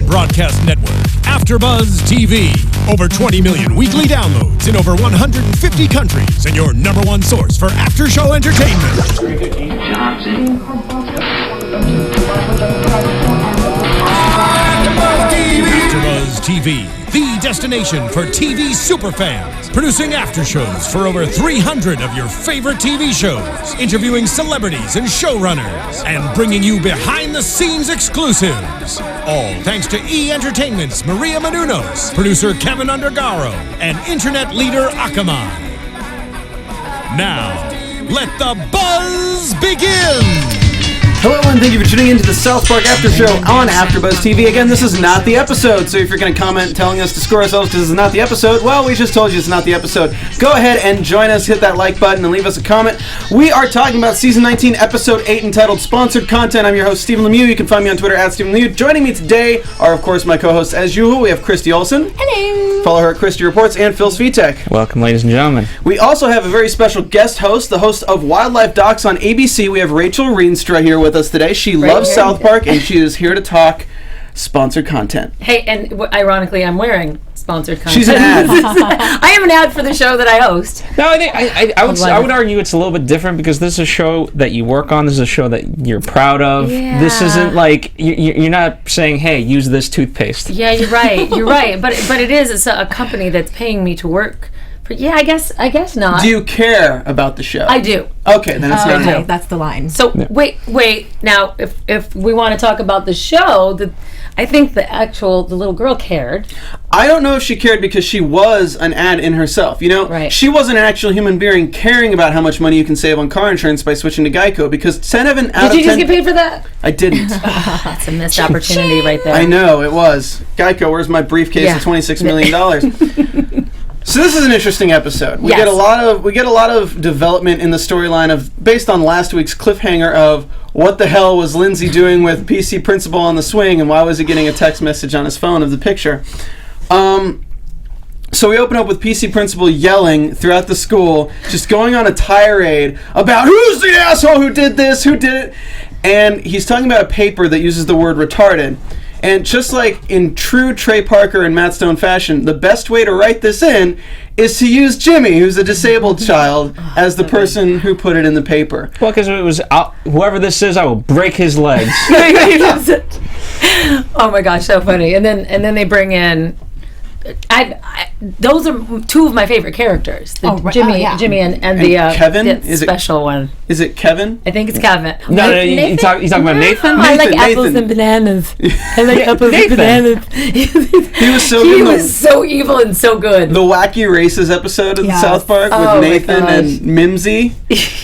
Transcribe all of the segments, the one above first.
broadcast network, AFTERBUZZ TV. Over 20 million weekly downloads in over 150 countries, and your number one source for after-show entertainment. AFTERBUZZ TV, the destination for TV superfans. Producing aftershows for over 300 of your favorite TV shows. Interviewing celebrities and showrunners. And bringing you behind-the-scenes exclusives. All thanks to E! Entertainment's Maria Menounos, producer Kevin Undergaro, and internet leader Akamai. Now, let the buzz begin! Hello and thank you for tuning into the South Park After Show on AfterBuzz TV. Again, this is not the episode, so if you're going to comment telling us to score ourselves because this is not the episode, well, we just told you it's not the episode. Go ahead and join us, hit that like button, and leave us a comment. We are talking about Season 19, Episode 8, entitled Sponsored Content. I'm your host, Stephen Lemieux. You can find me on Twitter at Stephen Lemieux. Joining me today are, of course, my co-hosts as usual. We have Christy Olson. Hello. Follow her at Christy Reports, and Phil Svitek. Welcome, ladies and gentlemen. We also have a very special guest host, the host of Wildlife Docs on ABC. We have Rachel Reenstra here with us today. She loves South Park, and she is here to talk sponsored content. Hey, and ironically, I'm wearing sponsored content. She's an ad. I am an ad for the show that I host. No, I think I would argue it's a little bit different because this is a show that you work on. This is a show that you're proud of. Yeah. This isn't like you're not saying, "Hey, use this toothpaste." Yeah, you're right. You're right. But it is. It's a company that's paying me to work. Yeah, I guess not. Do you care about the show? I do. Okay, then it's not okay, you. that's the line. So wait. Now, if we want to talk about the show, I think the little girl cared. I don't know if she cared because she was an ad in herself. You know, right. She wasn't an actual human being caring about how much money you can save on car insurance by switching to Geico because 10 out of 10. Did you just get paid for that? I didn't. That's a missed opportunity right there. I know it was. Geico, where's my briefcase of $26 million? So this is an interesting episode. We get a lot of development in the storyline based on last week's cliffhanger of what the hell was Lindsay doing with PC Principal on the swing and why was he getting a text message on his phone of the picture. So we open up with PC Principal yelling throughout the school, just going on a tirade about who's the asshole who did this, who did it, and he's talking about a paper that uses the word retarded. And just like in true Trey Parker and Matt Stone fashion, the best way to write this in is to use Jimmy, who's a disabled child, as the person who put it in the paper. Well, because it was whoever this is, I will break his legs. Oh my gosh, so funny! And then they bring in. Those are two of my favorite characters. Jimmy and the Kevin? The special one. Is it Kevin? I think it's Kevin. No, you talking about Nathan? I like apples and bananas. I like apples and bananas. He was so he good. was so evil and so good. The Wacky Races episode of South Park with Nathan and Mimsy.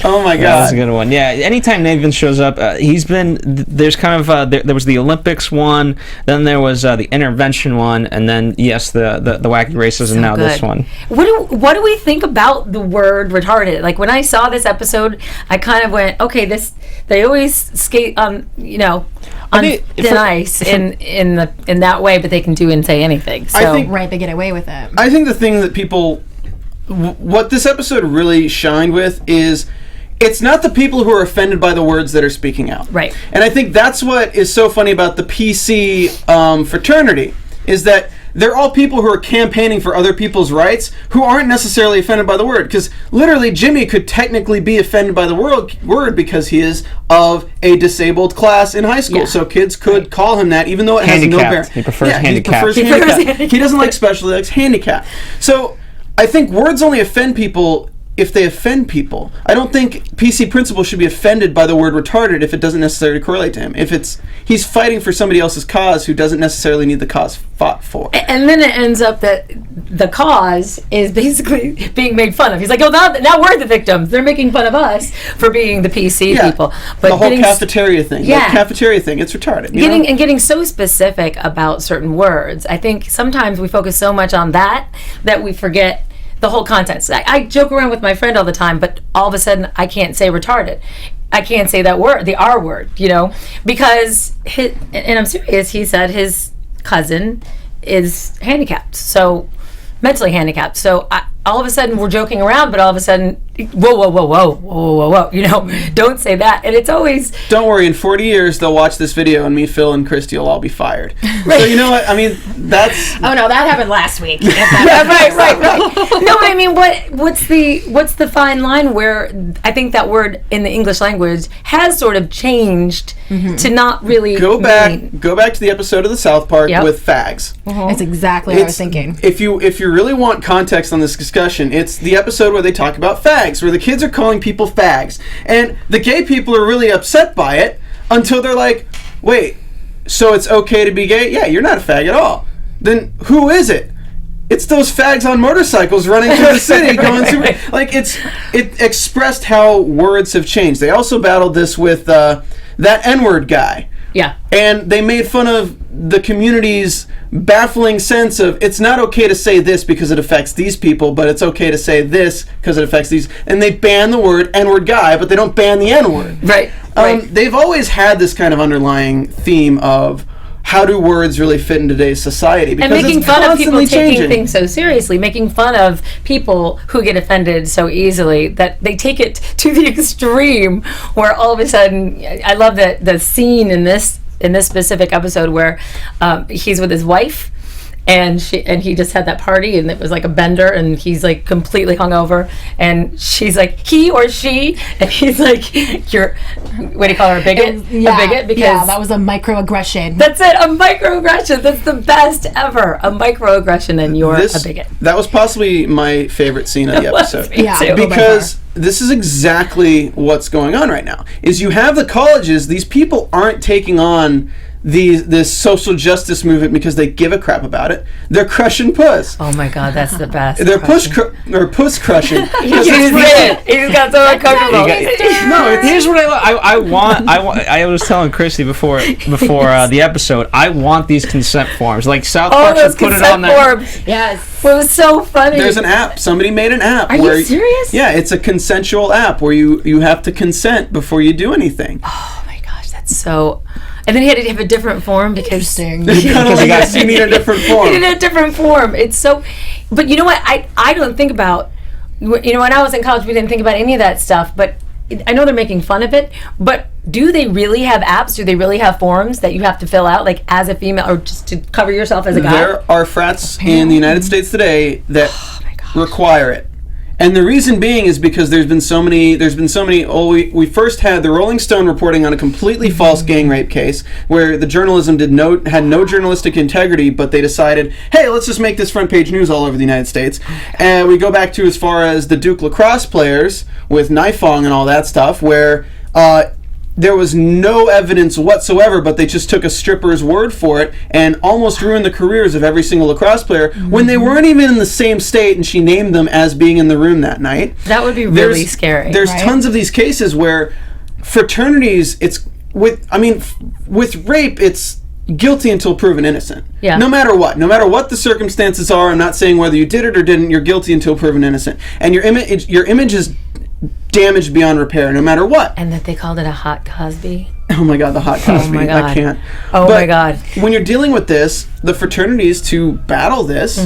Oh my god, that's a good one. Yeah, anytime Nathan shows up, there's kind of there was the Olympics one, then there was the intervention one, and then the Wacky Races, and now this one. What do we think about the word retarded? Like when I saw this episode, I kind of went, okay, they always skate on thin ice in that way, but they can do and say anything. So They get away with it. I think the thing that what this episode really shined with is it's not the people who are offended by the words that are speaking out. Right. And I think that's what is so funny about the PC fraternity is that they're all people who are campaigning for other people's rights who aren't necessarily offended by the word. Because literally, Jimmy could technically be offended by the word because he is of a disabled class in high school. Yeah. So kids could call him that, even though it has no bearing. He prefers handicapped. He doesn't like special, he likes handicapped. So I think words only offend people if they offend people. I don't think PC Principal should be offended by the word retarded if it doesn't necessarily correlate to him. If he's fighting for somebody else's cause who doesn't necessarily need the cause fought for. And then it ends up that the cause is basically being made fun of. He's like, oh, now we're the victims. They're making fun of us for being the PC people. But the whole cafeteria thing. Yeah. The cafeteria thing, it's retarded. Getting so specific about certain words. I think sometimes we focus so much on that we forget the whole context. I joke around with my friend all the time, but all of a sudden I can't say retarded. I can't say that word, the R word, because and I'm serious, he said his cousin is handicapped, so mentally handicapped. So all of a sudden we're joking around, but all of a sudden, whoa, don't say that. And it's always... Don't worry, in 40 years, they'll watch this video and me, Phil, and Christy will all be fired. Right. So you know what? I mean, that's... Oh, no, that happened last week. right. No, but I mean, what's the fine line where I think that word in the English language has sort of changed to not really Go back to the episode of the South Park with fags. That's exactly what I was thinking. If you really want context on this discussion, it's the episode where they talk about fags, where the kids are calling people fags. And the gay people are really upset by it until they're like, wait, so it's okay to be gay? Yeah, you're not a fag at all. Then who is it? It's those fags on motorcycles running through the city going super... Like, it expressed how words have changed. They also battled this with that N-word guy. Yeah. And they made fun of the community's baffling sense of it's not okay to say this because it affects these people, but it's okay to say this because it affects these. And they ban the word N-word guy, but they don't ban the N-word. Right. They've always had this kind of underlying theme of how do words really fit in today's society? Because and making fun of people taking changing things so seriously, making fun of people who get offended so easily that they take it to the extreme where all of a sudden, I love the scene in this specific episode where he's with his wife and he just had that party and it was like a bender and he's like completely hungover and she's like he or she and he's like you're what do you call her, a bigot? A bigot because that was a microaggression. That's it, a microaggression. That's the best ever, a microaggression, and you're a bigot. That was possibly my favorite scene of the episode. Yeah, because this is exactly what's going on right now. Is you have the colleges, these people aren't taking on this social justice movement because they give a crap about it. They're crushing puss. Oh my God, that's the best. They're puss crushing. He's got so uncomfortable. Here's what I want. I was telling Christy before the episode. I want these consent forms. Like South Park should put it on there. Yes. It was so funny. There's an app. Somebody made an app. Are you serious? Yeah, it's a consensual app where you have to consent before you do anything. Oh my gosh, that's so... And then he had to have a different form because you need a different form. He needed a different form. It's so... But you know what? I don't think about... You know, when I was in college, we didn't think about any of that stuff, but I know they're making fun of it, but do they really have apps? Do they really have forms that you have to fill out, like as a female, or just to cover yourself as a guy? There are frats in the United States today that require it. And the reason being is because there's been so many, we first had the Rolling Stone reporting on a completely false gang rape case where the journalism had no journalistic integrity, but they decided, hey, let's just make this front page news all over the United States. And we go back to as far as the Duke lacrosse players with Nifong and all that stuff where there was no evidence whatsoever, but they just took a stripper's word for it and almost ruined the careers of every single lacrosse player when they weren't even in the same state, and she named them as being in the room that night. That would be really scary. There's tons of these cases where fraternities, with rape, it's guilty until proven innocent. Yeah. No matter what the circumstances are, I'm not saying whether you did it or didn't, you're guilty until proven innocent. And your image is damaged beyond repair, no matter what. And that they called it a hot Cosby. Oh my God, the hot Cosby. Oh my God. I can't. My God. When you're dealing with this, the fraternities to battle this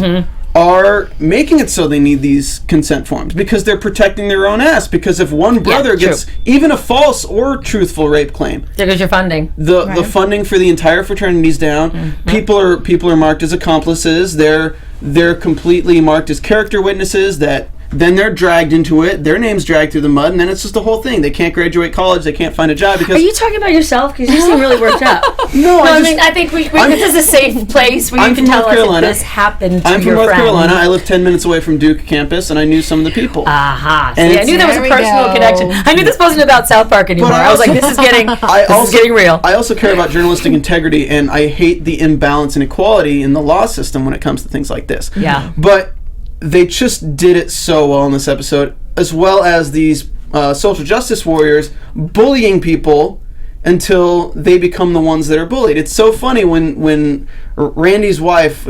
are making it so they need these consent forms because they're protecting their own ass. Because if one brother gets even a false or truthful rape claim, there goes your funding. The funding for the entire fraternity's down. People are marked as accomplices. They're completely marked as character witnesses that then they're dragged into it, their name's dragged through the mud, and then it's just a whole thing. They can't graduate college, they can't find a job because... Are you talking about yourself? Because you seem really worked up. No, I mean, I think this is a safe place where you can tell us if this happened to your friend. I'm from North Carolina. I live 10 minutes away from Duke campus, and I knew some of the people. Aha. I knew there was a personal connection. I knew this wasn't about South Park anymore. I was like, this is getting real. I also care about journalistic integrity, and I hate the imbalance and inequality in the law system when it comes to things like this. Yeah. But they just did it so well in this episode, as well as these social justice warriors bullying people until they become the ones that are bullied. It's so funny when Randy's wife,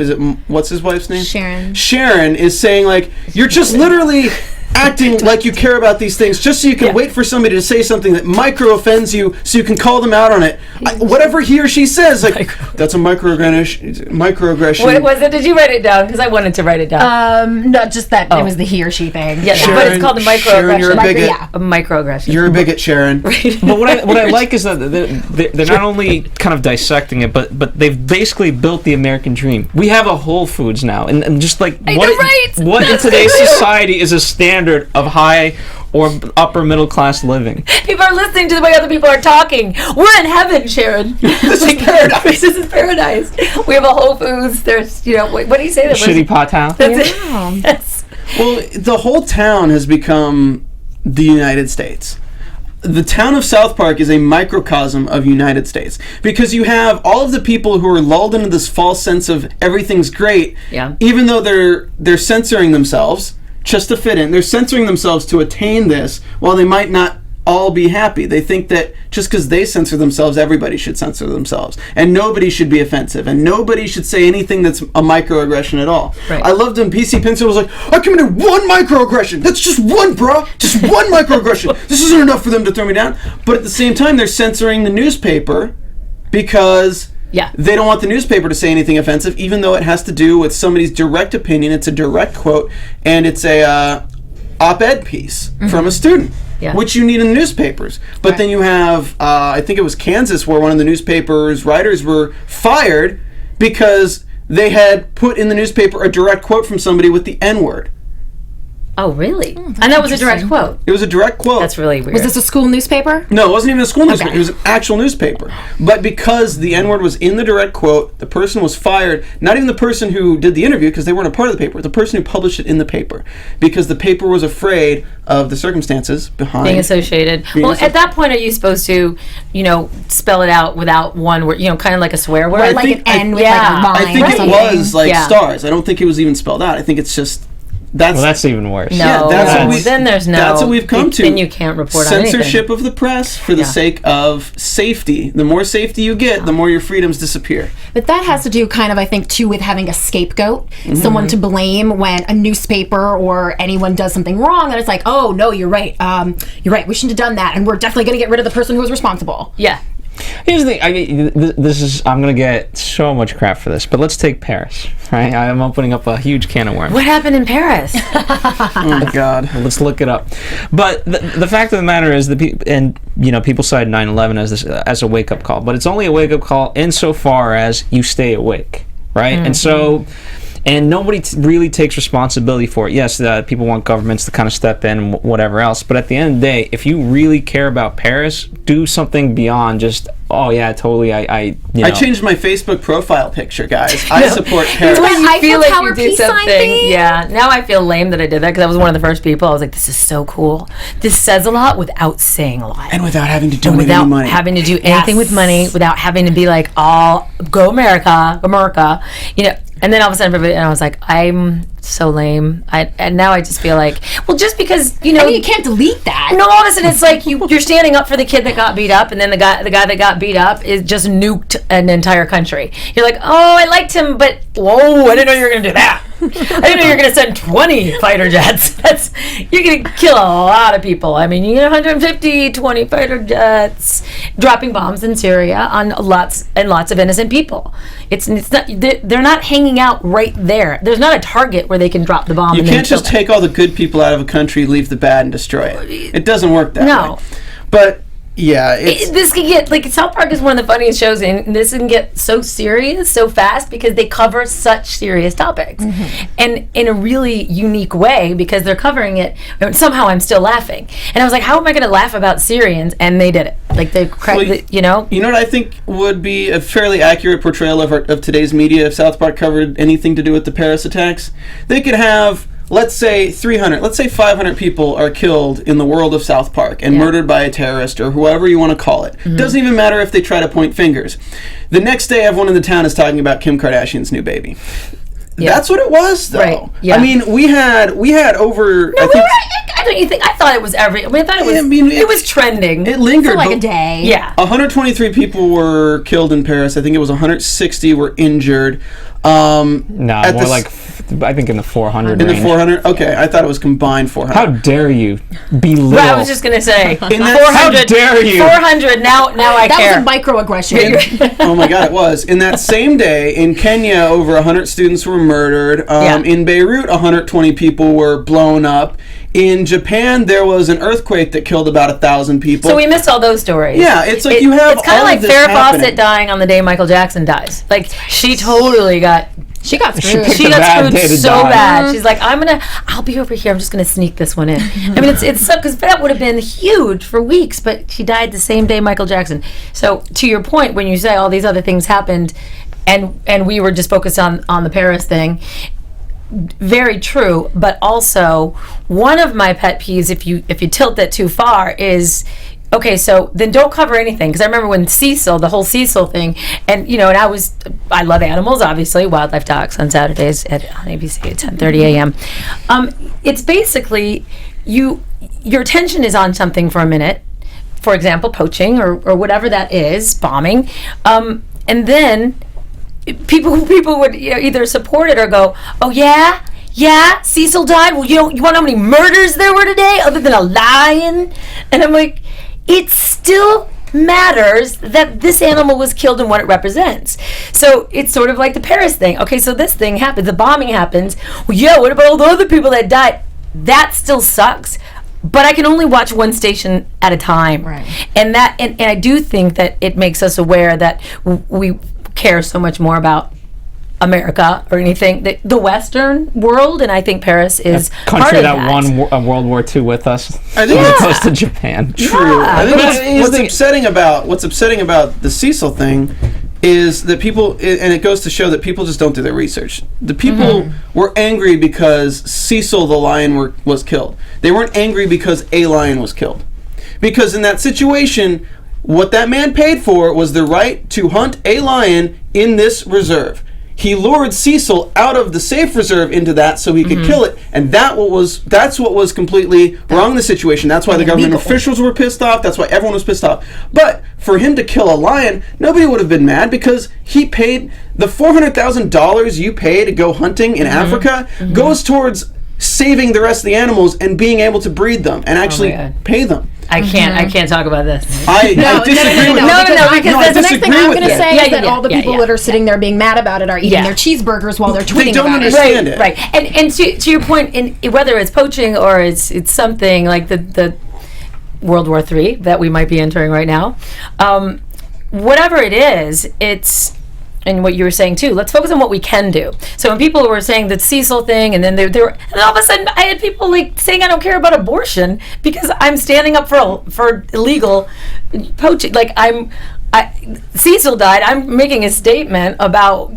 what's his wife's name? Sharon. Sharon is saying, like, you're just literally acting like you care about these things just so you can wait for somebody to say something that micro offends you so you can call them out on it. Whatever he or she says, like, that's a microaggression. What was it? Did you write it down? Because I wanted to write it down. Not just that it was the he or she thing. Yeah, Sharon, but it's called a microaggression. Sharon, you're a bigot. A microaggression. You're a bigot, Sharon. But what I like is that they're not only kind of dissecting it, but they've basically built the American dream. We have a Whole Foods now, and just like what in today's society is a standard of high or upper middle class living. People are listening to the way other people are talking. We're in heaven, Sharon. This is paradise. This is paradise. We have a Whole Foods. There's, what do you say? That Shitty pot house. That's it. Yes. Well, the whole town has become the United States. The town of South Park is a microcosm of United States because you have all of the people who are lulled into this false sense of everything's great, even though they're censoring themselves just to fit in. They're censoring themselves to attain this while they might not all be happy. They think that just because they censor themselves, everybody should censor themselves. And nobody should be offensive. And nobody should say anything that's a microaggression at all. Right. I loved when PC Pencil was like, I committed one microaggression. That's just one, bro. Just one microaggression. This isn't enough for them to throw me down. But at the same time, they're censoring the newspaper because they don't want the newspaper to say anything offensive, even though it has to do with somebody's direct opinion. It's a direct quote, and it's a op-ed piece from a student. Which you need in the newspapers. But then you have, I think it was Kansas, where one of the newspaper's writers were fired because they had put in the newspaper a direct quote from somebody with the N-word. Oh, really? And that was a direct quote? It was a direct quote. That's really weird. Was this a school newspaper? No, it wasn't even a school newspaper. It was an actual newspaper. But because the N-word was in the direct quote, the person was fired. Not even the person who did the interview, because they weren't a part of the paper. The person who published it in the paper. Because the paper was afraid of the circumstances behind being associated. At that point, are you supposed to, spell it out without one word, kind of like a swear word? Right, like an N with like a line. I think it was like stars. I don't think it was even spelled out. I think it's just... That's even worse. No, then there's no. That's what we've come to. Then you can't report on anything. Censorship of the press for the sake of safety. The more safety you get, the more your freedoms disappear. But that has to do kind of, I think, too, with having a scapegoat, someone to blame when a newspaper or anyone does something wrong, and it's like, oh, no, you're right. You're right. We shouldn't have done that, and we're definitely going to get rid of the person who was responsible. Yeah. Here's the thing. I'm gonna get so much crap for this, but let's take Paris. Right, I'm opening up a huge can of worms. What happened in Paris? Oh my God. Let's look it up. But the fact of the matter is, people cite 9/11 as a wake up call, but it's only a wake up call insofar as you stay awake, right? And so. And nobody really takes responsibility for it. Yes, people want governments to kind of step in and whatever else. But at the end of the day, if you really care about Paris, do something beyond just, oh yeah, totally. I changed my Facebook profile picture, guys. I support Paris. I feel like you do something. Yeah. Now I feel lame that I did that because I was one of the first people. I was like, this is so cool. This says a lot without saying a lot. And without having to donate any money. Without having to do anything with money. Without having to be like, go America. And then all of a sudden, I was like, I'm so lame. And now I just feel like, well, just because, I mean, you can't delete that. No, all of a sudden it's like you're standing up for the kid that got beat up, and then the guy that got beat up is just nuked an entire country. You're like, oh, I liked him, but whoa, I didn't know you were going to do that. I didn't know you were going to send 20 fighter jets. You're going to kill a lot of people. I mean, you get 150, 20 fighter jets dropping bombs in Syria on lots and lots of innocent people. It's not, they're not hanging out right there. There's not a target where they can drop the bomb. You can't just take all the good people out of a country, leave the bad, and destroy it. It doesn't work that way. But yeah, this can get South Park is one of the funniest shows, and this can get so serious so fast because they cover such serious topics, and in a really unique way because they're covering it. Somehow I'm still laughing, and I was like, how am I going to laugh about Syrians? And they did it. You know what I think would be a fairly accurate portrayal of today's media if South Park covered anything to do with the Paris attacks. They could have, let's say 500 people are killed in the world of South Park and murdered by a terrorist or whoever you want to call it. Doesn't even matter if they try to point fingers. The next day, everyone in the town is talking about Kim Kardashian's new baby. Yeah. That's what it was, though. Right. Yeah. I mean, we had over. No, don't you think? I thought it was I thought it was. It was trending. It lingered for like a day. Yeah. 123 people were killed in Paris. I think it was 160 were injured. More like I think in the 400 In range. the 400? Okay, I thought it was combined 400. How dare you belittle? Well, I was just gonna say, 400. How dare you? 400. Now I That care. was a microaggression. Oh my God, it was. In that same day, in Kenya, over 100 students were murdered. In Beirut, 120 people were blown up. In Japan, there was an earthquake that killed about 1,000 people. So we missed all those stories. Yeah, it's like you have It's kind of all like of this Farrah happening. Fawcett dying on the day Michael Jackson dies. Like, she totally got... She got screwed. picked She a got bad screwed day to so die. bad. She's like, I'll be over here. I'm just gonna sneak this one in. I mean, it's so, because that would have been huge for weeks, but she died the same day Michael Jackson. So to your point, when you say all these other things happened, and we were just focused on the Paris thing, very true. But also, one of my pet peeves, if you tilt that too far, is, okay, so then don't cover anything. Because I remember when Cecil, the whole Cecil thing, and and I love animals, obviously, Wildlife Docs on Saturdays on ABC at 10:30 a.m. It's basically your attention is on something for a minute, for example, poaching or whatever that is, bombing, and then people would either support it or go, oh yeah, Cecil died. Well, you want to know how many murders there were today, other than a lion? And I'm like, it still matters that this animal was killed and what it represents. So it's sort of like the Paris thing. Okay, so this thing happens, the bombing happens. Well, yeah, what about all the other people that died? That still sucks. But I can only watch one station at a time. Right. And I do think that it makes us aware that we care so much more about America or anything, the Western world, and I think Paris is a country part of that won World War II with us, I think as opposed to Japan. True. Yeah. I think But what's upsetting about the Cecil thing is that people, and it goes to show that people just don't do their research. The people were angry because Cecil the lion was killed. They weren't angry because a lion was killed. Because in that situation, what that man paid for was the right to hunt a lion in this reserve. He lured Cecil out of the safe reserve into that so he could kill it, and that's what was completely wrong in the situation. That's why the government officials were pissed off. That's why everyone was pissed off. But for him to kill a lion, nobody would have been mad because he paid the $400,000 you pay to go hunting in Africa goes towards saving the rest of the animals and being able to breed them and actually pay them. I can't talk about this. I disagree with that. Because the next thing I'm going to say is that all the people yeah. that are sitting there being mad about it are eating their cheeseburgers while they're tweeting don't about understand it. it. Right. And to your point, whether it's poaching or it's something like the World War III that we might be entering right now, whatever it is, it's. And what you were saying too, let's focus on what we can do. So when people were saying the Cecil thing, and then and all of a sudden I had people like saying I don't care about abortion because I'm standing up for illegal poaching. Like Cecil died. I'm making a statement about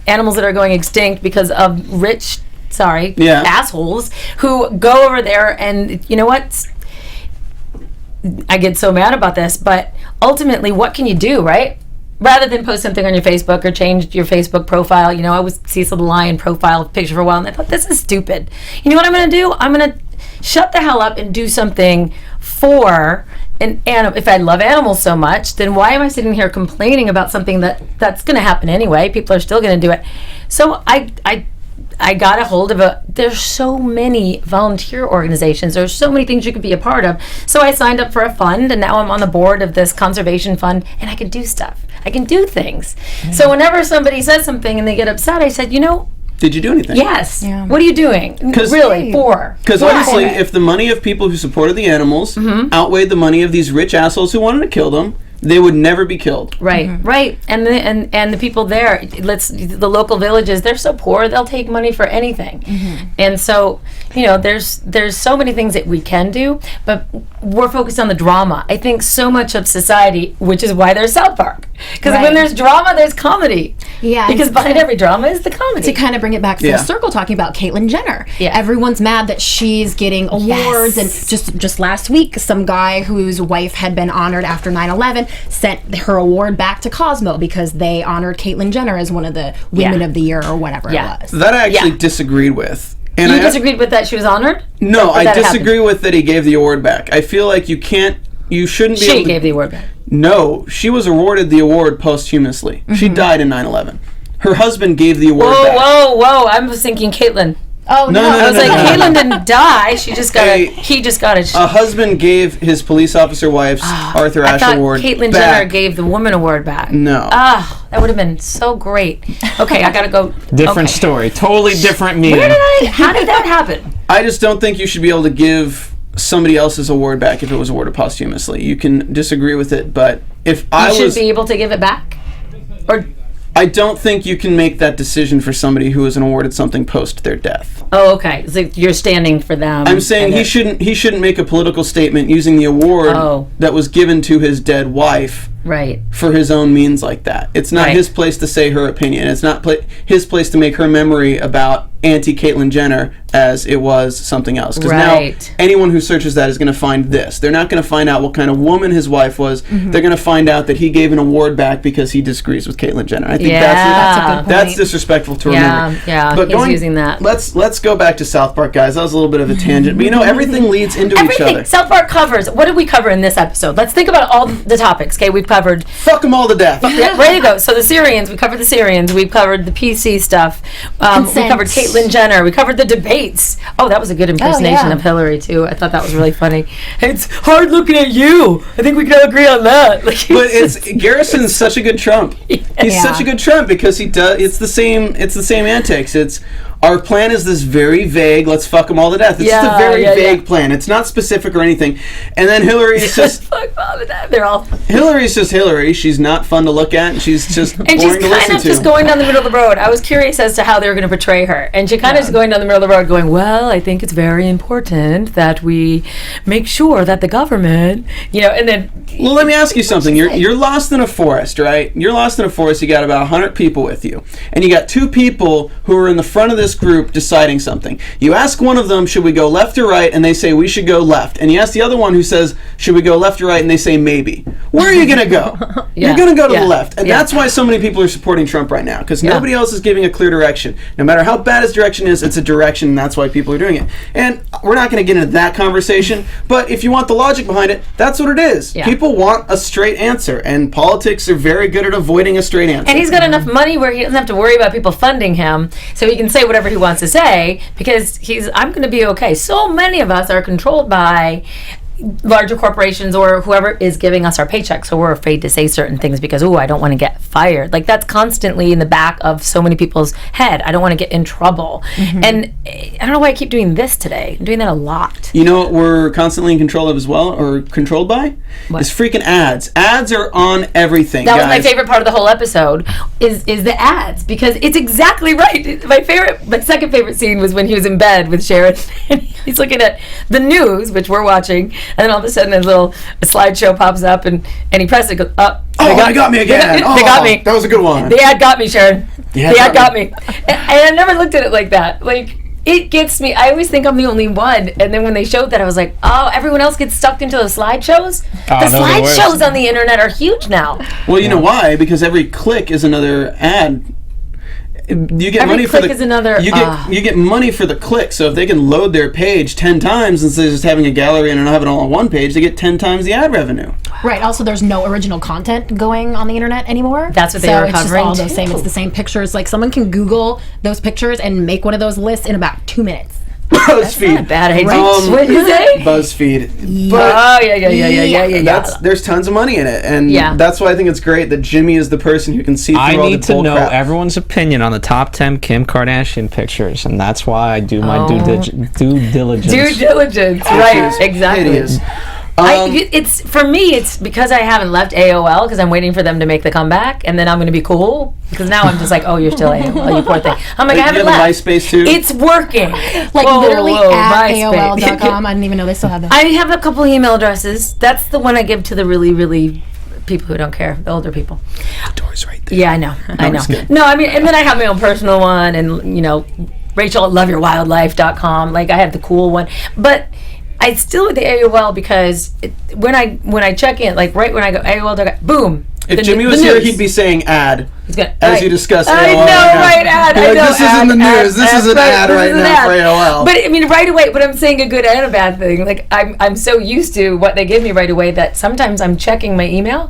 animals that are going extinct because of rich, assholes who go over there and you know what? I get so mad about this, but ultimately, what can you do, right? Rather than post something on your Facebook or change your Facebook profile, I was Cecil the Lion profile picture for a while, and I thought, this is stupid. You know what I'm going to do? I'm going to shut the hell up and do something for an animal. If I love animals so much, then why am I sitting here complaining about something that's going to happen anyway? People are still going to do it. So I got a hold of there's so many volunteer organizations. There's so many things you could be a part of. So I signed up for a fund, and now I'm on the board of this conservation fund, and I can do stuff. I can do things. So whenever somebody says something and they get upset, I said, did you do anything? Yes. Yeah. What are you doing? Really? Because honestly, if the money of people who supported the animals outweighed the money of these rich assholes who wanted to kill them, they would never be killed. Right, right. And the people there, the local villages, they're so poor, they'll take money for anything. And so, there's so many things that we can do, but we're focused on the drama. I think so much of society, which is why there's South Park. Because when there's drama, there's comedy. Yeah. Because behind every drama is the comedy. To kind of bring it back full circle, talking about Caitlyn Jenner. Yeah. Everyone's mad that she's getting awards, and just last week, some guy whose wife had been honored after 9/11 sent her award back to Cosmo because they honored Caitlyn Jenner as one of the Women of the Year or whatever it was. That I actually disagreed with. And you disagreed with that she was honored? No, I disagree with that he gave the award back. I feel like you shouldn't be able to... She gave the award back. No, she was awarded the award posthumously. She died in 9/11. Her husband gave the award back. Whoa! I was thinking Caitlyn. Oh no! I was like, Caitlyn didn't die. She just got he just got it. A husband gave his police officer wife's Arthur Ashe Award Caitlyn back. Jenner gave the woman award back. No. That would have been so great. Okay, I gotta go. Different story. Totally different meaning. How did that happen? I just don't think you should be able to give somebody else's award back if it was awarded posthumously. You can disagree with it, but if I should be able to give it back? Or I don't think you can make that decision for somebody who was awarded something post their death. Oh, okay. So you're standing for them. I'm saying he shouldn't make a political statement using the award that was given to his dead wife for his own means like that. It's not his place to say her opinion. It's not his place to make her memory about anti-Caitlyn Jenner as it was something else. Because now anyone who searches that is going to find this. They're not going to find out what kind of woman his wife was. Mm-hmm. They're going to find out that he gave an award back because he disagrees with Caitlyn Jenner. I think that's a good point. That's disrespectful to remember. Yeah, but he's using that. Let's go back to South Park, guys. That was a little bit of a tangent. But everything leads into each other. South Park covers. What did we cover in this episode? Let's think about all the topics. Okay, we've covered. Fuck them all to death. Ready to go. So the Syrians, we covered the Syrians. We covered the PC stuff. We covered Caitlyn Jenner. We covered the debates. Oh, that was a good impersonation of Hillary too. I thought that was really funny. It's hard looking at you. I think we can all agree on that. But Garrison's such a good Trump. He's such a good Trump because he does. It's the same antics. It's our plan is this very vague. Let's fuck them all to death. It's just a very vague plan. It's not specific or anything. And then Hillary's just fuck them all to death. They're all. Hillary's just Hillary. She's not fun to look at. And she's just boring to listen to. And she's kind of just going down the middle of the road. I was curious as to how they were going to portray her. And she kind of is going down the middle of the road, going, "Well, I think it's very important that we make sure that the government, and then." Well, let me ask you something. You're lost in a forest, right? You're lost in a forest. You got about 100 people with you, and you got 2 people who are in the front of this group deciding something. You ask one of them, should we go left or right? And they say, we should go left. And you ask the other one who says, should we go left or right? And they say, maybe. Where are you going to go? You're going to go to the left. And that's why so many people are supporting Trump right now, because nobody else is giving a clear direction. No matter how bad his direction is, it's a direction, and that's why people are doing it. And we're not going to get into that conversation, but if you want the logic behind it, that's what it is. Yeah. People want a straight answer, and politics are very good at avoiding a straight answer. And he's got enough money where he doesn't have to worry about people funding him, so he can say whatever he wants to say, because I'm going to be okay. So many of us are controlled by larger corporations or whoever is giving us our paycheck, so we're afraid to say certain things because I don't want to get fired. Like, that's constantly in the back of so many people's head. I don't want to get in trouble. Mm-hmm. And I don't know why I keep doing this today. I'm doing that a lot. You know what we're constantly in control of as well, or controlled by? What? Is freaking ads. Ads are on everything, That guys. was my favorite part of the whole episode, is the ads, because it's exactly right. My second favorite scene was when he was in bed with Sharon and he's looking at the news, which we're watching, and then all of a sudden a slideshow pops up, and he presses it, goes, they got me again. They got me. That was a good one. The ad got me, Sharon. The ad got me. And I never looked at it like that. Like, it gets me. I always think I'm the only one. And then when they showed that, I was like, oh, everyone else gets stuck into the slideshows? The slideshows on the internet are huge now. Well, you know why? Because every click is another ad. You get money for you get money for the click. So if they can load their page 10 times instead of just having a gallery and not have it all on one page, they get 10 times the ad revenue. Right. Also, there's no original content going on the internet anymore. That's what they were covering. So it's just all it's the same pictures. Like, someone can Google those pictures and make one of those lists in about 2 minutes. BuzzFeed. That's not a bad idea. What did you say? BuzzFeed. But yeah. There's tons of money in it, and that's why I think it's great that Jimmy is the person who can see through all the bull crap. I need to know everyone's opinion on the top 10 Kim Kardashian pictures, and that's why I do my due diligence. Due diligence, right? Exactly. It is. It's for me. It's because I haven't left AOL because I'm waiting for them to make the comeback, and then I'm going to be cool. Because now I'm just like, oh, you're still AOL. Oh, you poor thing. I'm like, I haven't left. MySpace too. It's working. Like, literally at AOL.com. I didn't even know they still have that. I have a couple email addresses. That's the one I give to the really, really people who don't care, the older people. The door's right there. Yeah, I know. No, I mean, and then I have my own personal one, and Rachel at loveyourwildlife.com. Like, I have the cool one, but I still with the AOL because when I check in, like right when I go AOL, boom. If Jimmy was here, he'd be saying ad as you discuss AOL. I know, right? Ad. I know. This isn't the news. This is an ad right now for AOL. But I mean, right away. But I'm saying a good and a bad thing. Like, I'm so used to what they give me right away that sometimes I'm checking my email,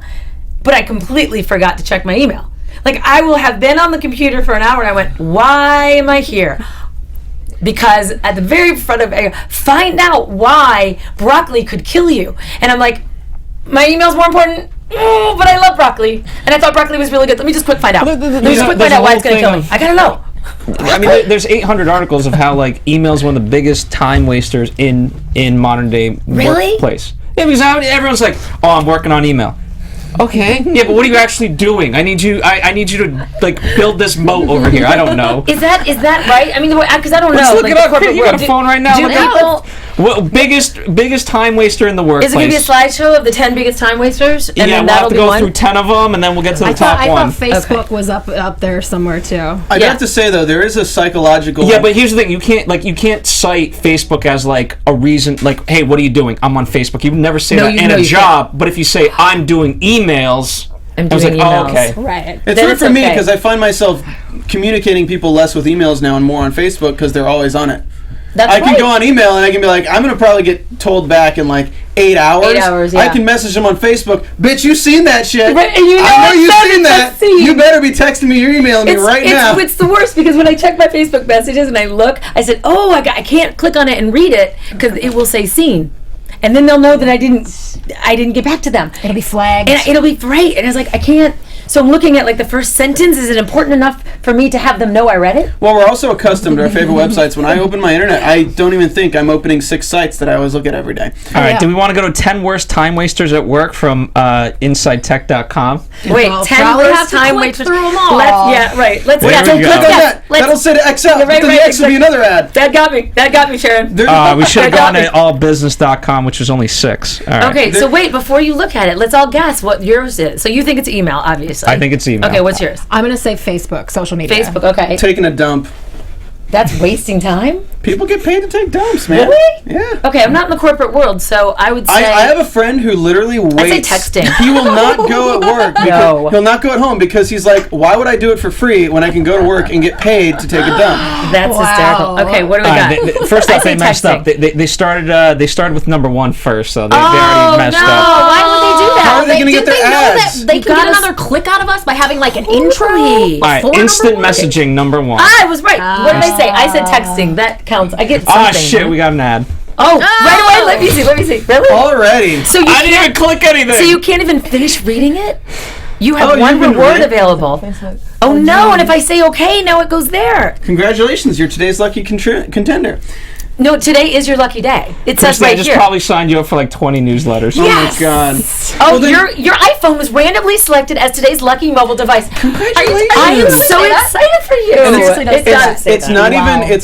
but I completely forgot to check my email. Like, I will have been on the computer for an hour and I went, why am I here? Because at the very front of it, find out why broccoli could kill you. And I'm like, my email's more important. Oh, but I love broccoli. And I thought broccoli was really good. Let me just quick find out. Let me just quick find out why it's going to kill me. I got to know. I mean, there's 800 articles of how like email is one of the biggest time wasters in modern day workplace. Yeah, because everyone's like, "Oh, I'm working on email." Okay. Yeah, but what are you actually doing? I need you to like build this moat over here. I don't know. Is that right? I mean, because I don't know. Let's look like, it up. You got a phone right now. Do people? What biggest time waster in the workplace? Is it going to be a slideshow of the 10 biggest time wasters? And yeah, we'll have to go through 10 of them, and then we'll get to the top one. I thought Facebook was up there somewhere too. I'd have to say though, there is a psychological. Yeah, but here's the thing: you can't cite Facebook as like a reason. Like, hey, what are you doing? I'm on Facebook. You would never say that in a job. But if you say I'm doing emails. I was like, emails. Oh, okay. Right. It's weird for me because I find myself communicating people less with emails now and more on Facebook because they're always on it. I can go on email and I can be like, I'm going to probably get told back in like 8 hours. 8 hours, yeah. I can message them on Facebook. Bitch, you seen that shit. Right, and I know you've seen that. You better be texting me or emailing me right now. It's the worst because when I check my Facebook messages and I look, I said, oh, I can't click on it and read it because it will say seen. And then they'll know that I didn't get back to them. It'll be flagged. And it'll be right. And I was like, I can't. So I'm looking at like the first sentence. Is it important enough for me to have them know I read it? Well, we're also accustomed to our favorite websites. When I open my internet, I don't even think I'm opening 6 sites that I always look at every day. All right. Do we want to go to 10 worst time wasters at work from InsideTech.com? Wait, 10 worst time wasters. Let's click on that. That'll say to X out. But then the X will be another ad. That got me, Sharon. We should have gone to allbusiness.com, which was only 6. All right. Okay, so wait, before you look at it, let's all guess what yours is. So you think it's email, obviously. I think it's email. Okay, what's yours? I'm going to say Facebook, social media. Facebook, okay. Taking a dump. That's wasting time? People get paid to take dumps, man. Really? Yeah. Okay, I'm not in the corporate world, so I would say... I have a friend who literally waits. I say texting. He will not go at work. No. He'll not go at home because he's like, why would I do it for free when I can go to work and get paid to take a dump? That's hysterical. Okay, what do we got? First off, they messed up. They started with number 1 first, so they already messed up. Why would they do that? How are they going to get their ads? They can get another click out of us by having like an intro. All right, instant messaging, number 1. I was right. What did I say? I said texting. That counts. I get something. Ah, shit, we got an ad. Oh, right away. Let me see. Really? Already. So I didn't even click anything. So you can't even finish reading it? You have one reward available. Oh, no. And if I say okay, now it goes there. Congratulations. You're today's lucky contender. No, today is your lucky day. It says right here. I just probably signed you up for like 20 newsletters. Yes. Oh, my God. Oh, well, your iPhone was randomly selected as today's lucky mobile device. Congratulations. I am so excited for you. It's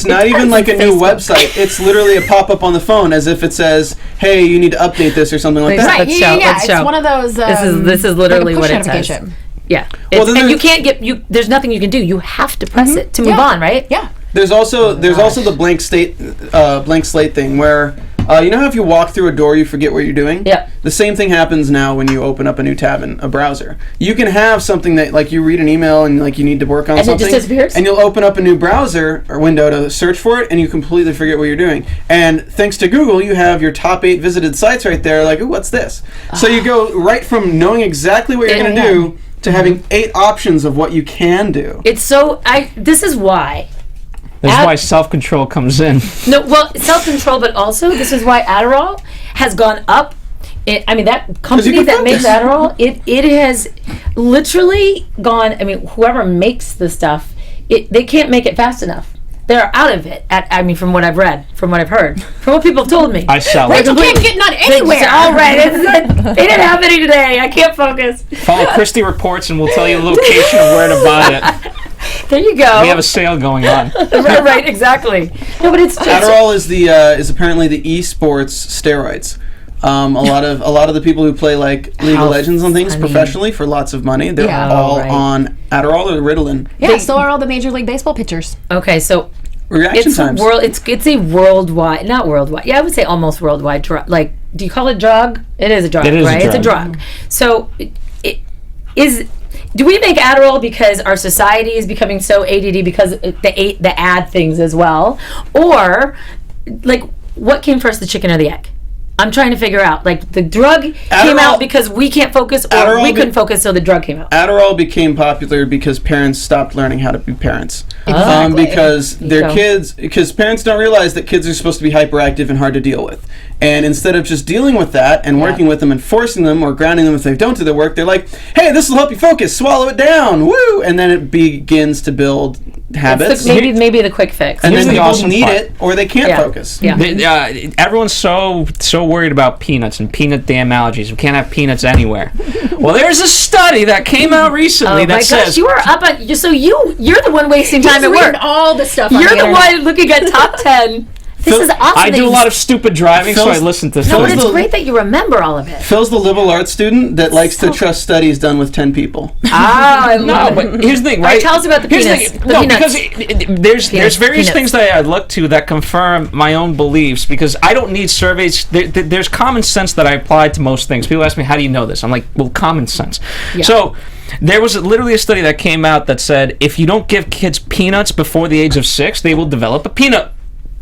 not even like a new website. It's literally a pop-up on the phone as if it says, hey, you need to update this or something like that. Right, Let's show. It's one of those... this is literally what it says. Yeah. And you can't there's nothing you can do. You have to press it to move on, right? Yeah. There's also the blank slate thing where you know how if you walk through a door you forget what you're doing? Yeah. The same thing happens now when you open up a new tab in a browser. You can have something that like you read an email and like you need to work on something. And it just disappears? And you'll open up a new browser or window to search for it and you completely forget what you're doing. And thanks to Google, you have your top 8 visited sites right there like, ooh, what's this? So you go right from knowing exactly what you're going to do to having 8 options of what you can do. It's so this is why. This is why self-control comes in. No, well, self-control, but also this is why Adderall has gone up. That company that makes Adderall, it has literally gone. I mean, whoever makes the stuff, they can't make it fast enough. They're out of it. From what I've read, from what I've heard, from what people have told me. I sell it. Rachel can't get none anywhere. All right, they didn't have any today. I can't focus. Follow Christy Reports, and we'll tell you the location of where to buy it. There you go. We have a sale going on. right, exactly. No, but it's Adderall is apparently the esports steroids. A lot of the people who play like League of Legends and things professionally for lots of money, they're all on Adderall or Ritalin. Yeah, so are all the Major League Baseball pitchers. Okay, so reaction times. It's a worldwide, not worldwide. Yeah, I would say almost worldwide drug. Like, do you call it drug? It is a drug, right? It's a drug. So, do we make Adderall because our society is becoming so ADD because the ad things as well, or like what came first, the chicken or the egg? I'm trying to figure out. Like, the drug came out because we can't focus, or we couldn't focus, so the drug came out. Adderall became popular because parents stopped learning how to be parents. Exactly. Because their kids, because parents don't realize that kids are supposed to be hyperactive and hard to deal with. And instead of just dealing with that and working with them and forcing them or grounding them if they don't do their work, they're like, hey, this will help you focus, swallow it down, woo! And then it begins to build habits. Maybe the quick fix. And then the people awesome need part. it or they can't focus. Yeah. Everyone's so worried about peanuts and peanut damn allergies. We can't have peanuts anywhere. Well, there's a study that came out recently that says... Gosh, you are up on... So you're the one wasting time at work. all the stuff on You're the the one looking at top 10. This is awesome. I do a lot of stupid driving, so I listen to No, stuff. but it's great that you remember all of it. Phil's the liberal arts student that likes to trust studies done with 10 people. I No, love it. but here's the thing, right? All right, tell us about the Here's peanuts. thing. The No, peanuts. because there's various things that I look to that confirm my own beliefs, because I don't need surveys. There's common sense that I apply to most things. People ask me, how do you know this? I'm like, well, common sense. Yeah. So there was literally a study that came out that said if you don't give kids peanuts before the age of 6, they will develop a peanut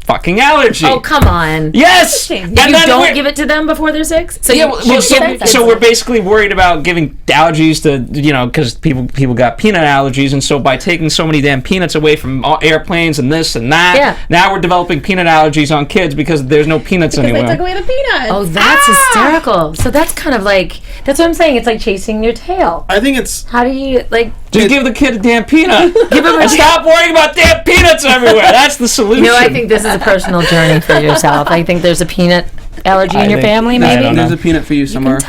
fucking allergy. Oh, come on. Yes! You don't give it to them before they're 6? So Yeah, so we're basically worried about giving allergies to, because people got peanut allergies, and so by taking so many damn peanuts away from airplanes and this and that, now we're developing peanut allergies on kids because there's no peanuts anywhere. They took away the peanuts. Oh, that's hysterical. So that's kind of like, that's what I'm saying. It's like chasing your tail. I think it's... How do you, like... Just give the kid a damn peanut. And stop worrying about damn peanuts everywhere. That's the solution. I think this is a personal journey for yourself. I think there's a peanut allergy in your family, maybe. There's a peanut for you somewhere. You can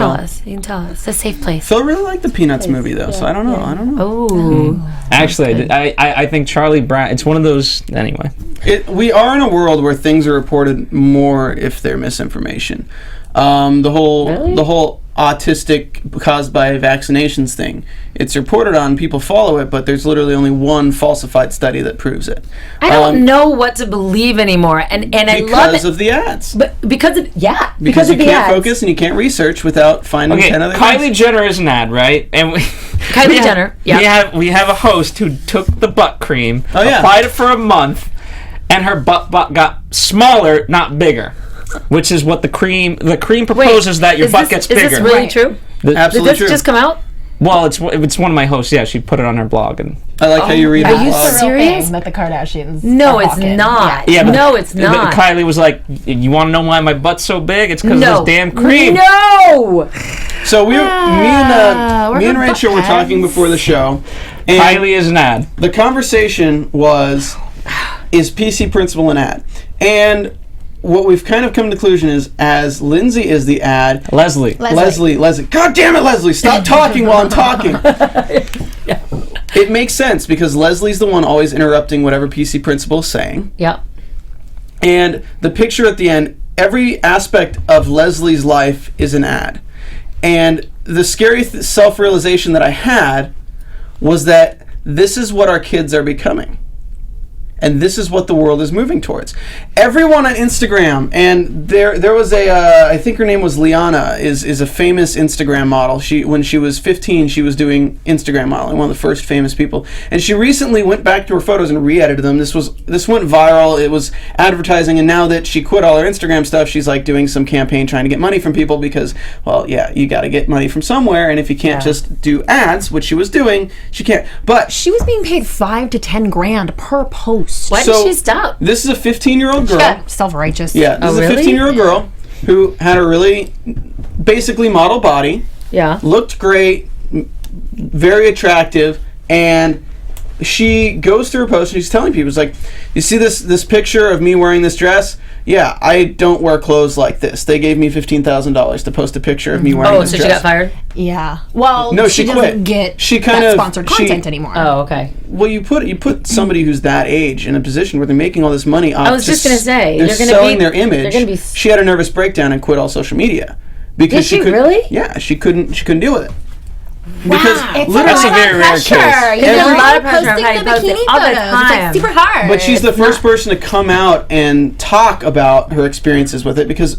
tell us. It's a safe place. Phil really liked the Peanuts movie, though, so I don't know. Oh. Actually, I think Charlie Brown, it's one of those, anyway. We are in a world where things are reported more if they're misinformation. The whole autistic caused by vaccinations thing. It's reported on, people follow it, but there's literally only one falsified study that proves it. I don't know what to believe anymore, and I love it because of the ads. But because of you of the can't ads. focus and you can't research without finding 10 other Kylie things. Jenner is an ad, right? And Kylie Jenner. Yeah. We have a host who took the butt cream, yeah. applied it for a month, and her butt got smaller, not bigger. Which is what the cream proposes, that your butt gets bigger. Is this really true? Absolutely Did this true. just come out? Well, it's one of my hosts. Yeah, she put it on her blog, and I like how you read Are the you blog. serious? That the Kardashians. No, are it's hawking. not. yeah, No, it's not. Kylie was like, "You want to know why my butt's so big? It's because of this damn cream." No. So me and Rachel were talking before the show, and Kylie is an ad. the conversation was, is PC Principal an ad? And what we've kind of come to the conclusion is, as Lindsay is the ad, Leslie. God damn it, Leslie, stop talking while I'm talking. It makes sense because Leslie's the one always interrupting whatever PC Principal is saying. Yep. And the picture at the end, every aspect of Leslie's life is an ad. And the scary self-realization that I had was that this is what our kids are becoming. And this is what the world is moving towards. Everyone on Instagram, and there was I think her name was Liana, is a famous Instagram model. When she was 15, she was doing Instagram modeling, one of the first famous people. And she recently went back to her photos and re-edited them. This went viral. It was advertising, and now that she quit all her Instagram stuff, she's like doing some campaign trying to get money from people because, well, yeah, you got to get money from somewhere, and if you can't just do ads, which she was doing, she can't. But she was being paid $5 to $10,000 per post. Why did she stop? This is a 15-year-old girl. She got self-righteous. Yeah, this is a 15-year-old girl who had a really basically model body. Yeah. Looked great, very attractive, and she goes through her post and she's telling people, it's like, you see this picture of me wearing this dress? Yeah, I don't wear clothes like this. They gave me $15,000 to post a picture of me wearing this dress. Oh, so she got fired? Yeah. Well, no, she quit. doesn't get sponsored content anymore. Oh, okay. Well, you put somebody who's that age in a position where they're making all this money off. I was just going to say, they're selling their image. She had a nervous breakdown and quit all social media because Did she really? Yeah, she couldn't deal with it. Wow. Because that's a very rare case. There's a lot of pressure on posting the posting bikini all the photos. time. It's like super hard. But she's the first person to come out and talk about her experiences with it, because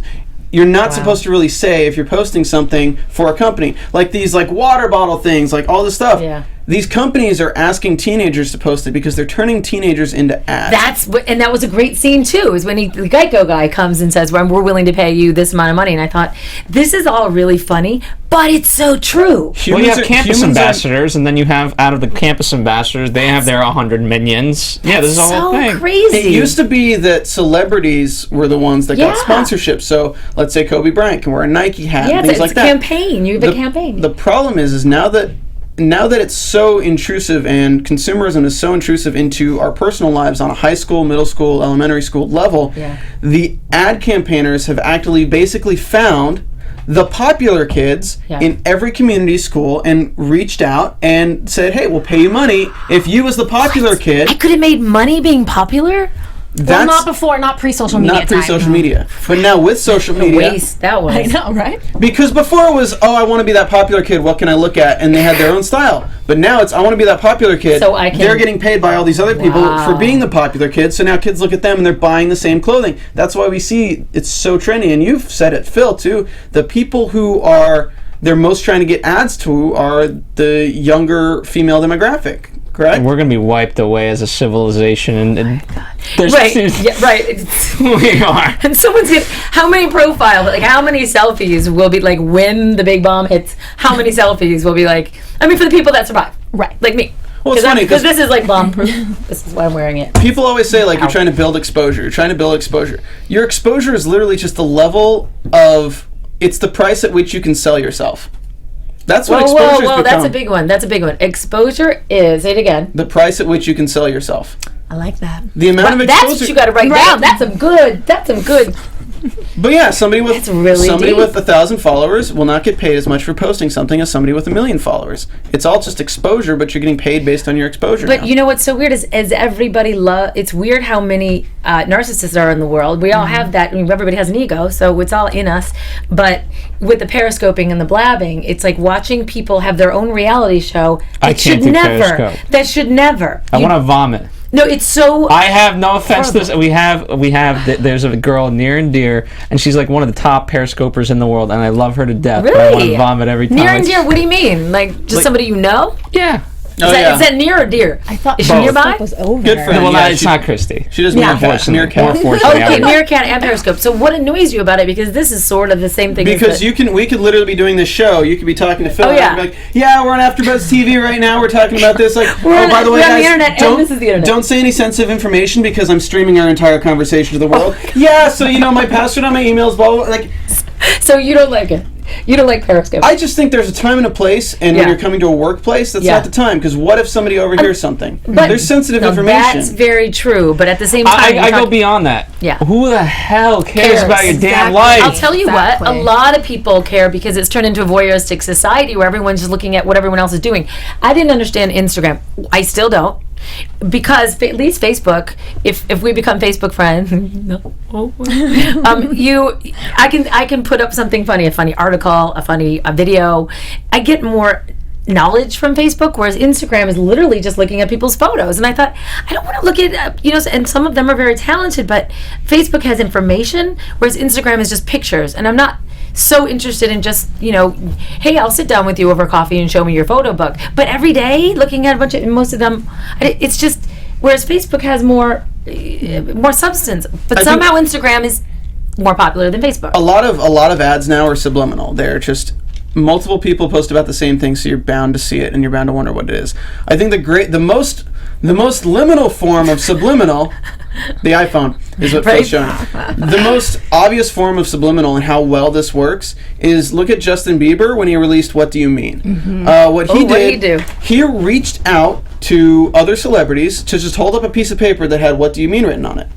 you're not supposed to really say if you're posting something for a company, like these like water bottle things, like all this stuff. Yeah. these companies are asking teenagers to post it because they're turning teenagers into ads. And that was a great scene too, is when the Geico guy comes and says, well, we're willing to pay you this amount of money. And I thought, this is all really funny, but it's so true. Well, you have campus ambassadors, and then you have, out of the campus ambassadors, they have their 100 minions. Yeah, this is a whole thing. So crazy. It used to be that celebrities were the ones that got sponsorships. So let's say Kobe Bryant can wear a Nike hat and things like that. It's a campaign. You have a campaign. The problem is now that it's so intrusive and consumerism is so intrusive into our personal lives on a high school, middle school, elementary school level, the ad campaigners have actually basically found the popular kids in every community school and reached out and said, hey, we'll pay you money if you as the popular kid. I could have made money being popular? Well, not pre-social media. Not pre-social media. But now with social media. Waste that was. I know, right? Because before it was, I want to be that popular kid, what can I look at? And they had their own style. But now it's, I want to be that popular kid. So they're getting paid by all these other people for being the popular kid. So now kids look at them and they're buying the same clothing. That's why we see it's so trendy. And you've said it, Phil, too. The people who they're most trying to get ads to are the younger female demographic. Correct? And we're going to be wiped away as a civilization. And right. We are. And someone's going how many profiles, like how many selfies will be like when the big bomb hits, how many selfies will be like, I mean, for the people that survive. Right. Like me. Well, it's funny because this is like bomb proof. This is why I'm wearing it. People always say like you're trying to build exposure. You're trying to build exposure. Your exposure is literally just the level of, it's the price at which you can sell yourself. That's what exposure is. Whoa, that's a big one. That's a big one. Exposure is, say it again, the price at which you can sell yourself. I like that. The amount of exposure. That's what you got to write down. That's some good. But yeah, somebody with deep. 1,000 followers will not get paid as much for posting something as somebody with 1 million followers. It's all just exposure, but you're getting paid based on your exposure. But now. you know what's so weird is everybody it's weird how many narcissists are in the world. We all have that. I mean, everybody has an ego, so it's all in us. But with the periscoping and the blabbing, it's like watching people have their own reality show. I can't do Periscope. That should never. I want to vomit. No, it's so. I have no offense to this. We have. There's a girl near and dear, and she's like one of the top periscopers in the world, and I love her to death. Really? But I want to vomit every time. Near and dear. What do you mean? Like just somebody you know? Yeah. Is that near or dear? I thought is she nearby? was over. Good for Well, yeah, it's not Christy. She does Meerkat. Okay, Meerkat and Periscope. So what annoys you about it? Because this is sort of the same thing. Because we could literally be doing this show. You could be talking to Phil. And be like, yeah, we're on AfterBuzz TV right now. We're talking about this. Like, by the way, guys, the internet, and this is the internet. Don't say any sensitive information because I'm streaming our entire conversation to the world. Yeah, so my password on my emails, blah, blah, blah. Like, so you don't like it. You don't like Periscope. I just think there's a time and a place, and when you're coming to a workplace, that's not the time. Because what if somebody overhears something? There's sensitive information. That's very true, but at the same time, I go beyond that. Yeah. Who the hell cares about your damn life? I'll tell you what, a lot of people care because it's turned into a voyeuristic society where everyone's just looking at what everyone else is doing. I didn't understand Instagram. I still don't. Because at least Facebook, if we become Facebook friends, I can put up something funny, a funny article, a video. I get more knowledge from Facebook, whereas Instagram is literally just looking at people's photos. And I thought, I don't want to look at, and some of them are very talented, but Facebook has information, whereas Instagram is just pictures. And I'm not so interested in just, hey, I'll sit down with you over coffee and show me your photo book. But every day, looking at most of them, it's just, whereas Facebook has more substance. But somehow Instagram is more popular than Facebook. A lot of ads now are subliminal. They're just multiple people post about the same thing, so you're bound to see it and you're bound to wonder what it is. I think the most liminal form of subliminal, the iPhone is what Phil's showing. The most obvious form of subliminal and how well this works is look at Justin Bieber when he released "What Do You Mean?" Mm-hmm. What did he do? He reached out to other celebrities to just hold up a piece of paper that had "What Do You Mean?" written on it,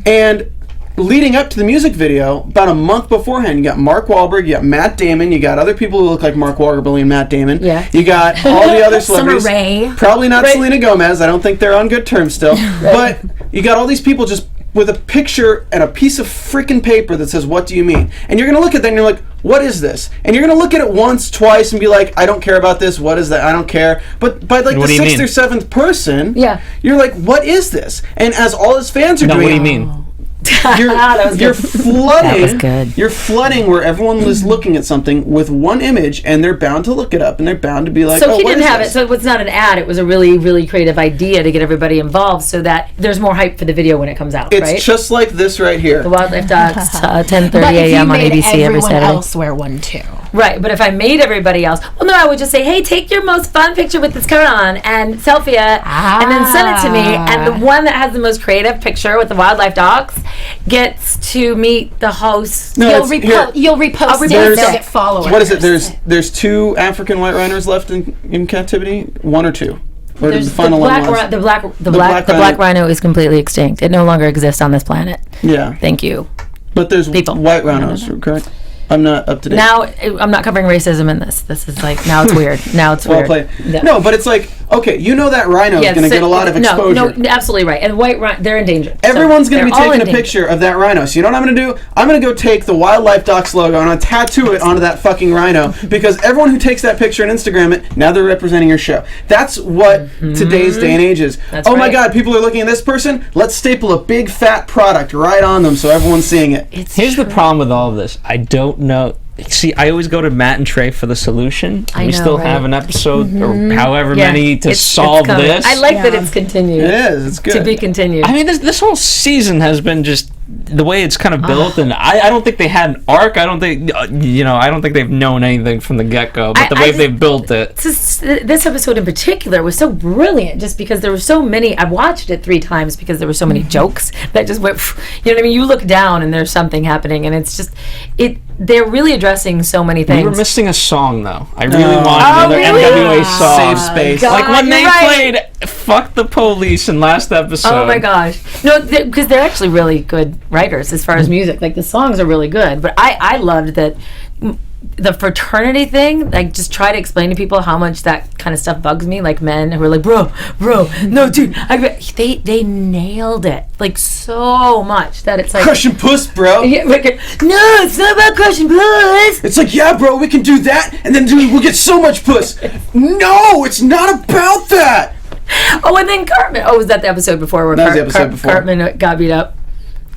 and leading up to the music video, about a month beforehand, you got Mark Wahlberg, you got Matt Damon, you got other people who look like Mark Wahlberg and Matt Damon. Yeah. You got all the other celebrities. Summer Rae. Probably not Selena Gomez. I don't think they're on good terms still. But you got all these people just with a picture and a piece of freaking paper that says, "What do you mean?" And you're going to look at that and you're like, what is this? And you're going to look at it once, twice, and be like, I don't care about this. What is that? I don't care. But by like the 6th or 7th person, you're like, what is this? And as all his fans are doing... what do you mean? You're flooding. That was good. You're flooding where everyone is looking at something with one image, and they're bound to look it up, and they're bound to be like, so "Oh, he what didn't is have this?" it. So it was not an ad. It was a really, really creative idea to get everybody involved, so that there's more hype for the video when it comes out. It's right? just like this right here. The Wildlife Docs, 10:30 But if you a.m. on made ABC every everyone Saturday. else wear one too. Right, but if I made everybody else, well, no, I would just say, hey, take your most fun picture with this coat on and selfie it, and then send it to me. And the one that has the most creative picture with the wildlife dogs gets to meet the host. No, You'll it's here. repost I'll it. repost They'll it. get followers. What is it? There's 2 African white rhinos left in captivity. 1 or 2. Or There's the final one was? the black black rhino is completely extinct. It no longer exists on this planet. Yeah. Thank you. But there's People. white rhinos, correct? I'm not up to date. Now I'm not covering racism in this. This is like now it's weird. Now it's Well weird. played. Yeah. No, but it's like, okay, you know that rhino is going to get a lot of exposure. No, absolutely right. And white rhino, they're endangered. Everyone's So going to be they're all taking a endangered. picture of that rhino. So you know what I'm going to do? I'm going to go take the Wildlife Docs logo and I'm going to tattoo it onto that fucking rhino, because everyone who takes that picture and Instagram it, now they're representing your show. That's what today's day and age is. That's oh my right. God, people are looking at this person. Let's staple a big fat product right on them so everyone's seeing it. Here's the problem with all of this. I don't know. See, I always go to Matt and Trey for the solution. I We know, still right? have an episode or however Yeah, many to it's solve coming. this. I like that Yeah. it's continued. It is. It's good. To be continued. I mean, this whole season has been just the way it's kind of built, and I don't think they had an arc. I don't think I don't think they've known anything from the get go. But the way they've built it, This episode in particular was so brilliant, just because there were so many. I watched it 3 times because there were so many jokes that just went. You know what I mean? You look down and there's something happening, and it's just it. They're really addressing so many things. we were missing a song though. I really wanted Oh, another really? NWA song. Save space. God. Like when you're they right. played "Fuck the Police" in last episode. Oh my gosh! No, because they're actually really good writers as far as music. Like the songs are really good, but I loved that the fraternity thing. Like, just try to explain to people how much that kind of stuff bugs me. Like men who are like, bro, no, dude. They nailed it like so much that it's like Crushing puss, bro. Yeah, no, it's not about crushing puss. It's like, yeah, bro, we can do that, and then we'll get so much puss. No, it's not about that. Oh, and then Cartman. Oh, was that the episode before where That was the episode before. Cartman got beat up?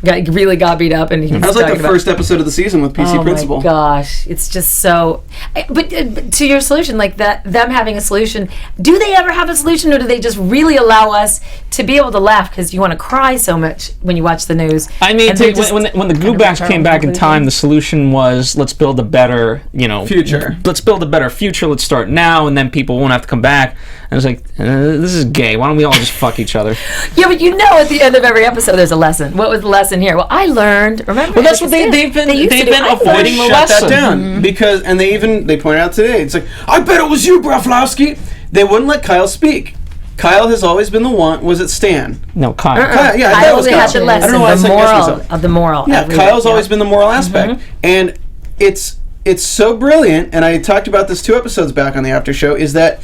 Really got beat up, and he was That was like talking the about- first episode of the season with PC Oh Principal. my gosh, it's just so. But to your solution, like that, them having a solution. Do they ever have a solution, or do they just really allow us to be able to laugh because you want to cry so much when you watch the news? I mean, And they're just when the kind of Goobacks came back in conclusion. time, the solution was let's build a better, Future. Let's build a better future. Let's start now, and then people won't have to come back. And it's like, this is gay. Why don't we all just fuck each other? Yeah, but at the end of every episode, there's a lesson. What was the lesson here? Well, I learned. Remember? Well, that's like what I said, they've been used to do. I avoiding learned. the Shut that lesson. down because, and they pointed out today. It's like, I bet it was you, Broflovski. They wouldn't let Kyle speak. Kyle has always been the one. Was it Stan? No, Kyle. Kyle, yeah, I thought it Kyle was only had Kyle. the I don't lesson, know why I the second-guessed moral myself. of the moral. Yeah, every Kyle's week, always been the moral aspect, and it's so brilliant. And I talked about this 2 episodes back on the after show. Is that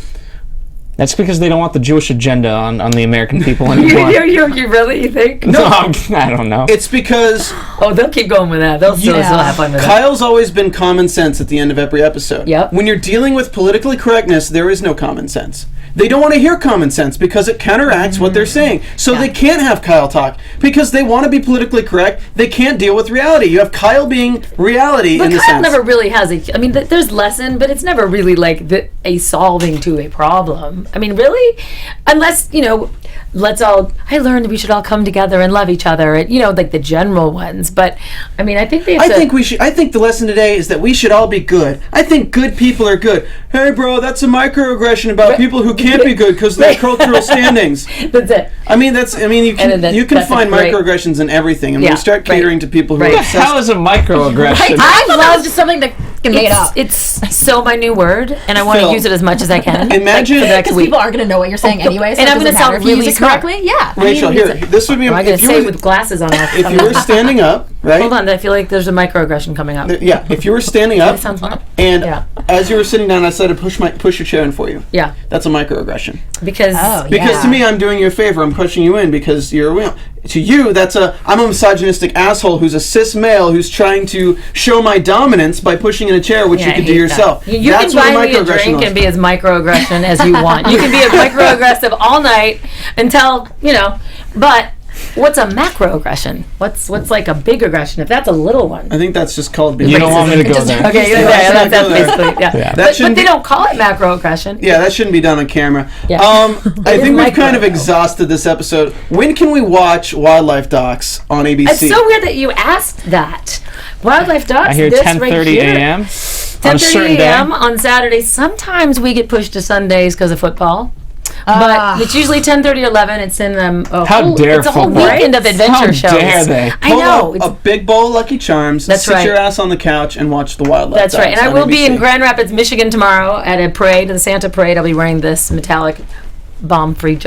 That's because they don't want the Jewish agenda on the American people anymore. You really think? No, I don't know. it's because Oh, they'll keep going with that. They'll still have fun with that. Kyle's always been common sense at the end of every episode. Yep. When you're dealing with politically correctness, there is no common sense. They don't want to hear common sense because it counteracts what they're saying. So they can't have Kyle talk because they want to be politically correct. They can't deal with reality. You have Kyle being reality But in the Kyle sense. never really has a. I mean, there's lesson, but it's never really like a solving to a problem. I mean, really, unless let's all. I learned we should all come together and love each other. And, like the general ones. But I mean, I think they. Have to, I think the lesson today is that we should all be good. I think good people are good. Hey, bro, that's a microaggression about people who can't be good because they're cultural standings. That's it. You can that's find a great- microaggressions in everything, and Yeah, when you start catering right. to people who Right. are What the hell obsessed. is a microaggression? I thought that was just something that made up. It's so my new word, and I want to Phil, use it as much as I can. imagine- for the next Because week. people are going to know what you're saying anyway, so and it I'm doesn't gonna sound matter if you really use it smart. correctly. Yeah. Rachel, here, this would be. Am I going if to you say were- with glasses on? if you were standing up, right? Hold on, I feel like there's a microaggression coming up. Yeah, if you were standing up, That sounds fun. and Yeah. as you were sitting down, I said to push your chair in for you. Yeah, That's a microaggression. because Because to me, I'm doing you a favor. I'm pushing you in because you're a wheel. To you, I'm a misogynistic asshole who's a cis male who's trying to show my dominance by pushing in a chair, which Yeah, you I can do hate yourself. that. You That's can what buy me a microaggression drink is. and be as microaggression as you want. You can be as microaggressive all night until but What's a macroaggression? What's like a big aggression? If that's a little one. I think that's just called. You don't want me to go there. Okay, Yeah, that's basically That But shouldn't they be- don't call it macroaggression. Yeah, that shouldn't be done on camera. Yeah. I is think we've kind micro, of though. exhausted this episode. When can we watch wildlife docs on ABC? It's so weird that you asked that. Wildlife docs. I hear this 10:30 right here. a.m. on a 10:30 certain day. a.m. on Saturdays. Sometimes we get pushed to Sundays because of football. But it's usually 10:30 or 11. It's in How dare it's a whole football. weekend of adventure How shows. dare they? I Pull know. up a big bowl of Lucky Charms. That's sit right. your ass on the couch and watch the wildlife. That's right. docs And I on will be ABC. in Grand Rapids, Michigan tomorrow at a parade, the Santa parade. I'll be wearing this metallic bomb-free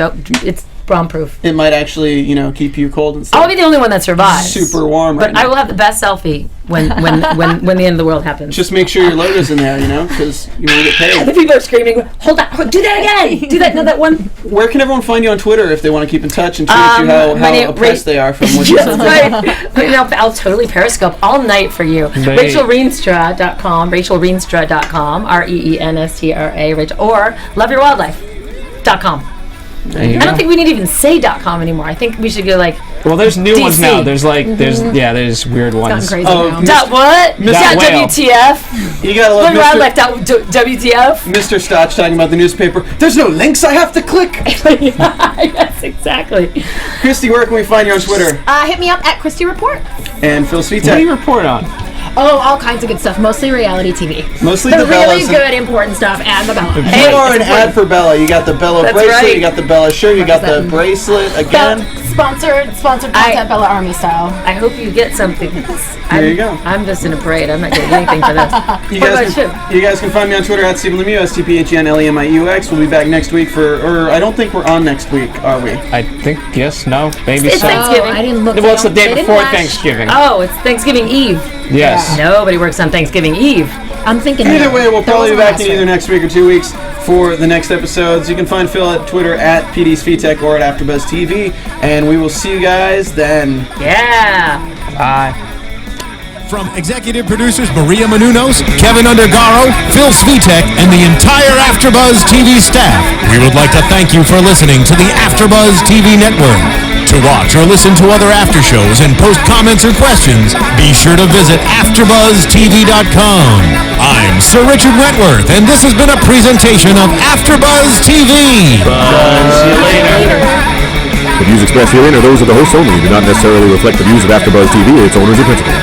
It's bomb-proof. It might actually, keep you cold and stuff. I'll be the only one that survives. Super warm right But now. I will have the best selfie when the end of the world happens. Just make sure your logo's in there, because you want to get The paid. people are screaming, hold on, do that again! Do that, no, that one. Where can everyone find you on Twitter if they want to keep in touch and tweet at you how oppressed they are from what you said? That's right. I'll totally Periscope all night for you. RachelReenstra.com, RachelReenstra.com, REENSTRA, Rachel, or LoveYourWildlife.com. I don't think we need to even say .com anymore. I think we should go like Well, there's new ones DC. now. There's there's weird ones. Gotten crazy Oh, now. dot what? Dot whale. WTF? You gotta love Wildlife WTF? Mr. Stotch talking about the newspaper. There's no links I have to click. Yes, exactly. Christy, where can we find you on Twitter? Hit me up at Christy Report. And Phil What do you Svitek. report on? Oh, all kinds of good stuff. Mostly reality TV. Mostly The the really Bellas. good, important stuff and the Bella. You are an ad for Bella. You got the Bella That's bracelet. right. You got the Bella shirt. You got the bracelet again. Sponsored content, Bella Army style. I hope you get something. There you go. I'm just in a parade. I'm not getting anything for this. You What guys, about you guys can find me on Twitter at Stephen Lemieux, STPHNLEMIUX. We'll be back next week or I don't think we're on next week, are we? I think yes, no, maybe It's so. Thanksgiving. I didn't look. Well, it's the They day didn't before flash. Thanksgiving. Oh, it's Thanksgiving Eve. Yes. Nobody works on Thanksgiving Eve. I'm thinking. Either way, we'll there probably be wasn't back last in either week. next week or 2 weeks for the next episodes. You can find Phil at Twitter at PD Svitek or at AfterBuzz TV, and we will see you guys then. Yeah. Bye. From executive producers Maria Menounos, Kevin Undergaro, Phil Svitek, and the entire AfterBuzz TV staff, we would like to thank you for listening to the AfterBuzz TV network. To watch or listen to other after shows and post comments or questions, be sure to visit AfterBuzzTV.com. I'm Sir Richard Wentworth, and this has been a presentation of AfterBuzz TV. See you later. The views expressed herein are those of the hosts only and do not necessarily reflect the views of AfterBuzz TV or its owners or principals.